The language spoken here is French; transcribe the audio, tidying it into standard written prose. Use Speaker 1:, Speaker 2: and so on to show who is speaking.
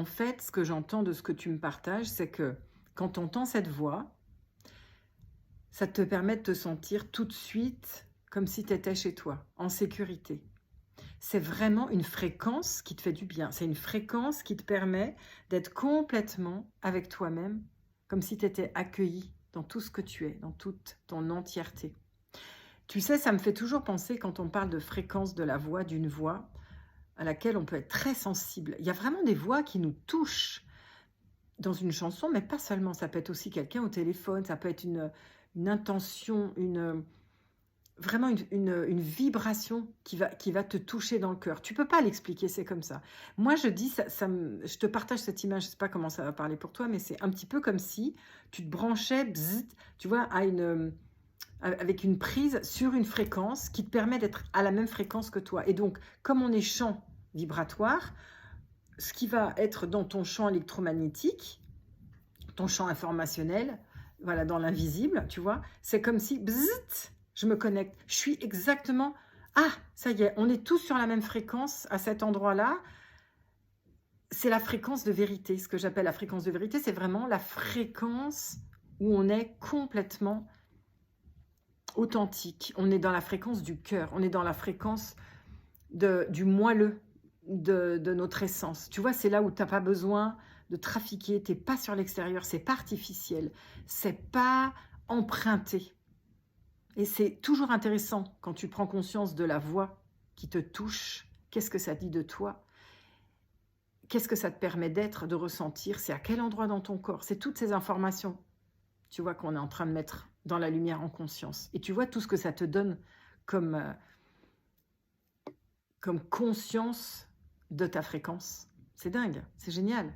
Speaker 1: en fait, ce que j'entends de ce que tu me partages, c'est que quand tu entends cette voix, ça te permet de te sentir tout de suite comme si tu étais chez toi, en sécurité. C'est vraiment une fréquence qui te fait du bien. C'est une fréquence qui te permet d'être complètement avec toi-même, comme si tu étais accueilli dans tout ce que tu es, dans toute ton entièreté. Tu sais, ça me fait toujours penser quand on parle de fréquence de la voix, d'une voix à laquelle on peut être très sensible. Il y a vraiment des voix qui nous touchent dans une chanson, mais pas seulement. Ça peut être aussi quelqu'un au téléphone, ça peut être une intention, vraiment une vibration qui va te toucher dans le cœur. Tu peux pas l'expliquer, c'est comme ça. Moi, je dis, je te partage cette image, je sais pas comment ça va parler pour toi, mais c'est un petit peu comme si tu te branchais, bzzzt, tu vois, avec une prise sur une fréquence qui te permet d'être à la même fréquence que toi. Et donc, comme on est champ vibratoire, ce qui va être dans ton champ électromagnétique, ton champ informationnel, voilà, dans l'invisible, tu vois, c'est comme si, bzzzt, je me connecte. Je suis exactement, ah, ça y est, on est tous sur la même fréquence à cet endroit-là. C'est la fréquence de vérité. Ce que j'appelle la fréquence de vérité, c'est vraiment la fréquence où on est complètement authentique. On est dans la fréquence du cœur. On est dans la fréquence du moelleux de notre essence. Tu vois, c'est là où tu n'as pas besoin de trafiquer. Tu n'es pas sur l'extérieur. C'est pas artificiel. C'est pas emprunté. Et c'est toujours intéressant quand tu prends conscience de la voix qui te touche. Qu'est-ce que ça dit de toi? Qu'est-ce que ça te permet d'être, de ressentir? C'est à quel endroit dans ton corps? C'est toutes ces informations, tu vois, qu'on est en train de mettre dans la lumière en conscience. Et tu vois tout ce que ça te donne comme conscience de ta fréquence. C'est dingue, c'est génial.